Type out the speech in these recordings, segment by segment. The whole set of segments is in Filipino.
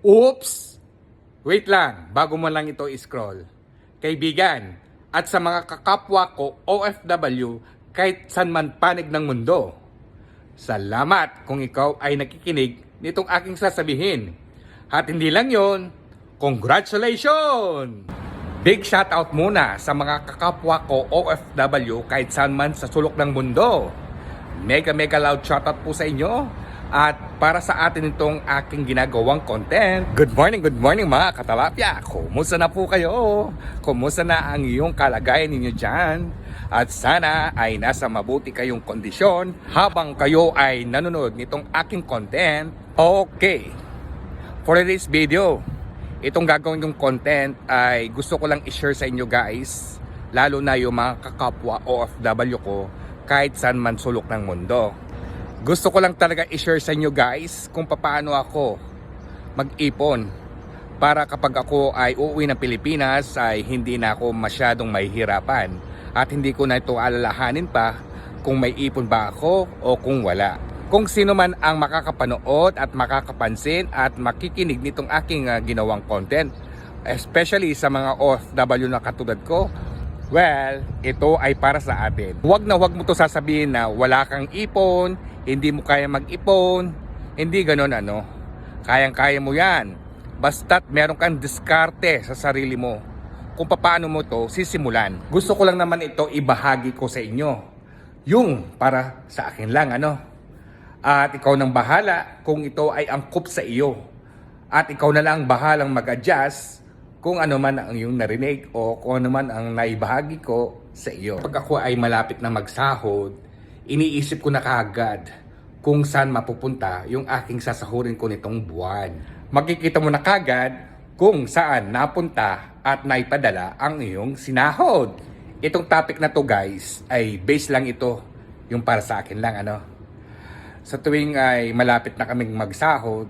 Oops! Wait lang, bago mo lang ito i-scroll. Kaibigan, at sa mga kakapwa ko OFW kahit saan man panig ng mundo. Salamat kung ikaw ay nakikinig nitong aking sasabihin. At hindi lang yon, congratulations! Big shoutout muna sa mga kakapwa ko OFW kahit saan man sa sulok ng mundo. Mega loud shoutout po sa inyo. At para sa atin itong aking ginagawang content. Good morning mga katalapya. Kumusta na po kayo? Kumusta na ang iyong kalagayan ninyo dyan? At sana ay nasa mabuti kayong kondisyon habang kayo ay nanonood nitong aking content. Okay, for this video, itong gagawin yung content ay gusto ko lang i-share sa inyo guys, lalo na yung mga kakapwa OFW ko kahit saan man sulok ng mundo. Gusto ko lang talaga i-share sa inyo guys kung paano ako mag-ipon para kapag ako ay uuwi ng Pilipinas ay hindi na ako masyadong mahihirapan at hindi ko na ito alalahanin pa kung may ipon ba ako o kung wala. Kung sino man ang makakapanood at makakapansin at makikinig nitong aking ginawang content, especially sa mga OFW na katulad ko, well, ito ay para sa atin. Huwag mo to sasabihin na wala kang ipon, hindi mo kaya mag-ipon, hindi ganon ano. Kayang-kaya mo yan. Basta't meron kang diskarte sa sarili mo kung paano mo to sisimulan. Gusto ko lang naman ito ibahagi ko sa inyo. Yung para sa akin lang ano. At ikaw nang bahala kung ito ay angkop sa iyo. At ikaw na lang bahalang mag-adjust kung ano man ang iyong narinig o kung ano man ang naibahagi ko sa iyo. Pag ako ay malapit na magsahod, iniisip ko na kaagad kung saan mapupunta yung aking sasahurin ko nitong buwan. Makikita mo na kaagad kung saan napunta at naipadala ang iyong sinahod. Itong topic na to guys ay base lang ito yung para sa akin lang ano. Sa tuwing ay malapit na kaming magsahod,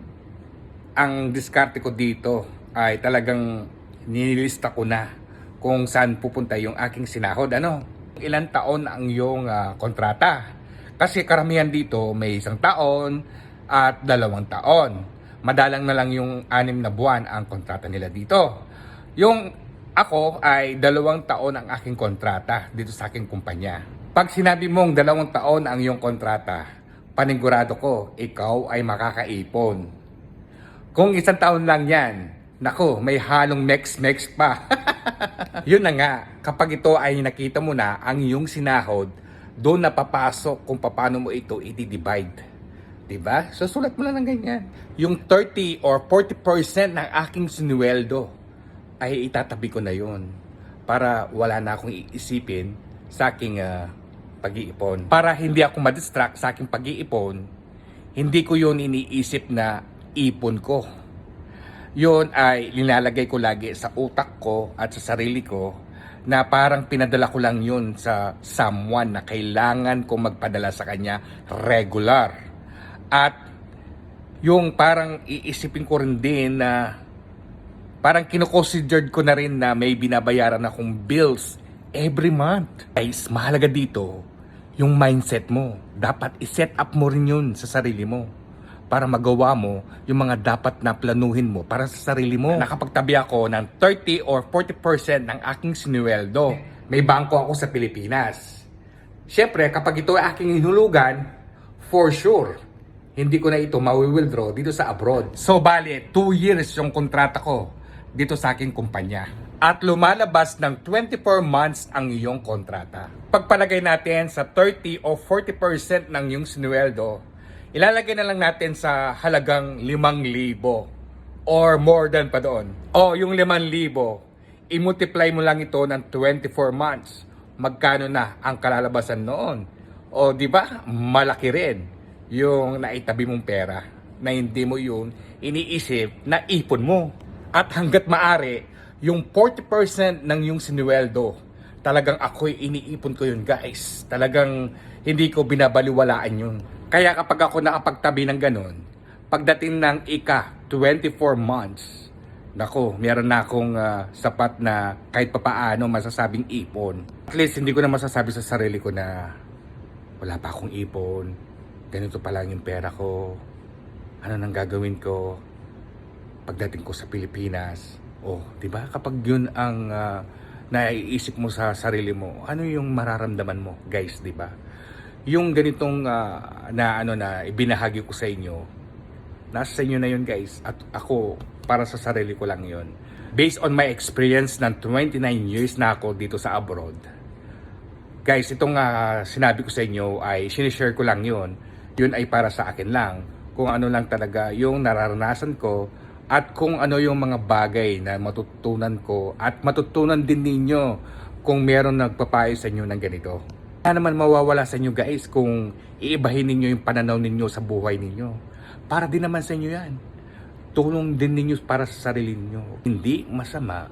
ang diskarte ko dito ay talagang nililista ko na kung saan pupunta yung aking sinahod ano. Ilang taon ang iyong kontrata? Kasi karamihan dito may 1 taon at 2 taon. Madalang na lang yung 6 na buwan ang kontrata nila dito. Yung ako ay 2 taon ang aking kontrata dito sa aking kumpanya. Pag sinabi mong 2 taon ang iyong kontrata, panigurado ko ikaw ay makakaipon. Kung 1 taon lang yan, nako, may halong mex pa. Yun na nga, kapag ito ay nakita mo na ang iyong sinahod, doon na papasok kung paano mo ito i-divide. Diba? So sulat mo lang ng ganyan. Yung 30 or 40% ng aking sinuweldo ay itatabi ko na yun para wala na akong iisipin sa aking pag-iipon. Para hindi ako ma-distract sa aking pag-iipon, hindi ko yun iniisip na ipon ko. Yun ay linalagay ko lagi sa utak ko at sa sarili ko na parang pinadala ko lang yun sa someone na kailangan kong magpadala sa kanya regular. At yung parang iisipin ko rin din na parang kinoconsidered ko na rin na may binabayaran akong bills every month. Guys, mahalaga dito yung mindset mo. Dapat iset up mo rin yun sa sarili mo para magawa mo yung mga dapat na planuhin mo para sa sarili mo. Nakapagtabi ako ng 30 or 40% ng aking sinuweldo. May bangko ako sa Pilipinas. Siyempre, kapag ito ay aking hinulugan, for sure, hindi ko na ito mawi-withdraw dito sa abroad. So, bali, 2 years yung kontrata ko dito sa aking kumpanya. At lumalabas ng 24 months ang iyong kontrata. Pagpalagay natin sa 30 o 40% ng iyong sinuweldo, ilalagay na lang natin sa halagang 5,000 or more than pa doon. O yung 5,000, i-multiply mo lang ito ng 24 months. Magkano na ang kalalabasan noon? O di ba malaki rin yung naitabi mong pera na hindi mo yun iniisip na ipon mo. At hanggat maari, yung 40% ng yung sinuweldo, talagang ako'y iniipon ko yun guys. Talagang hindi ko binabaliwalaan yun. Kaya kapag ako nakapagtabi ng ganun, pagdating ng 24 months, nako, meron na akong sapat na kahit papaano masasabing ipon. At least hindi ko na masasabi sa sarili ko na wala pa akong ipon, ganito pa lang yung pera ko, ano nang gagawin ko. pagdating ko sa Pilipinas. Oh, 'di ba? Kapag 'yun ang naiisip mo sa sarili mo, ano yung mararamdaman mo, guys, 'di ba? Yung ganitong na ibinahagi ko sa inyo, nasa sa inyo na 'yun, guys. At ako, para sa sarili ko lang 'yun. Based on my experience ng 29 years na ako dito sa abroad. Guys, itong sinabi ko sa inyo ay sinishare ko lang 'yun. 'Yun ay para sa akin lang. Kung ano lang talaga yung nararanasan ko at kung ano yung mga bagay na matutunan ko at matutunan din ninyo kung meron nagpapayo sa inyo ng ganito. Kaya naman mawawala sa inyo, guys, kung iibahin ninyo yung pananaw ninyo sa buhay ninyo. Para din naman sa inyo yan. Tulong din ninyo para sa sarili ninyo. Hindi masama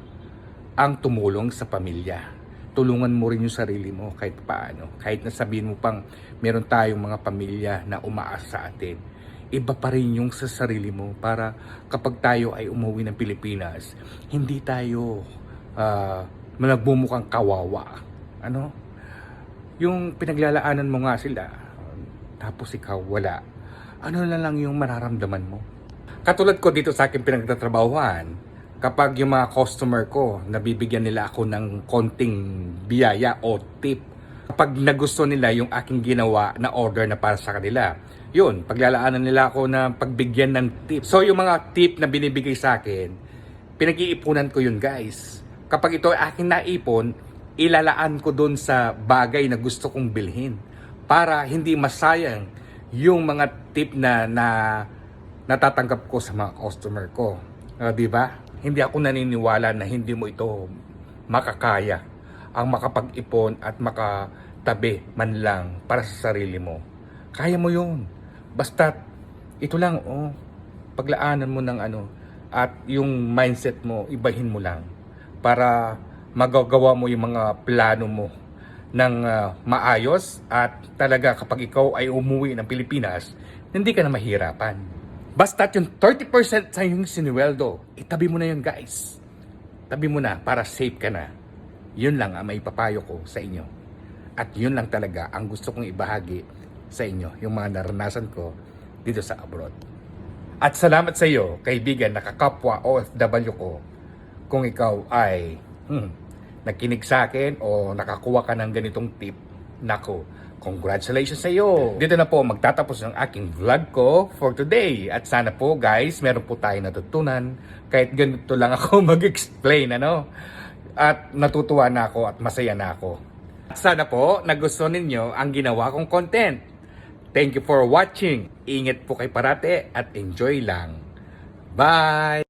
ang tumulong sa pamilya. Tulungan mo rin yung sarili mo kahit paano. Kahit na sabihin mo pang meron tayong mga pamilya na umaasa sa atin. Iba pa rin yung sa sarili mo para kapag tayo ay umuwi ng Pilipinas, hindi tayo nagbumukhang kawawa. Ano? Yung pinaglalaanan mo nga sila, tapos ikaw wala. Ano na lang yung mararamdaman mo? Katulad ko dito sa aking pinagtatrabahuhan, kapag yung mga customer ko, nabibigyan nila ako ng konting biyaya o tip. Kapag nagusto nila yung aking ginawa na order na para sa kanila, yun, paglalaanan nila ako na pagbigyan ng tip. So yung mga tip na binibigay sa akin, pinag-iipunan ko yun, guys. Kapag ito ay aking naipon, ilalaan ko dun sa bagay na gusto kong bilhin para hindi masayang yung mga tip na natatanggap ko sa mga customer ko. Di ba? Hindi ako naniniwala na hindi mo ito makakaya ang makapag-ipon at makatabi man lang para sa sarili mo. Kaya mo yun. Basta ito lang, paglaanan mo ng at yung mindset mo, ibahin mo lang para magagawa mo yung mga plano mo ng maayos at talaga kapag ikaw ay umuwi ng Pilipinas, hindi ka na mahirapan. Basta yung 30% sa yung sinuweldo, itabi mo na yun, guys. Tabi mo na para safe ka na. Yun lang ang maipapayo ko sa inyo. At yun lang talaga ang gusto kong ibahagi sa inyo, yung mga naranasan ko dito sa abroad. At salamat sa iyo, kaibigan, nakakapwa OFW ko, kung ikaw ay nakinig sa akin o nakakuha ka ng ganitong tip. Nako, congratulations sa iyo. Dito na po magtatapos ang aking vlog ko for today. At sana po, guys, meron po tayong natutunan. Kahit ganito lang ako mag-explain, At natutuwa na ako at masaya na ako. At sana po nagustuhan ninyo ang ginawa kong content. Thank you for watching. Ingat po kayo parate at enjoy lang. Bye!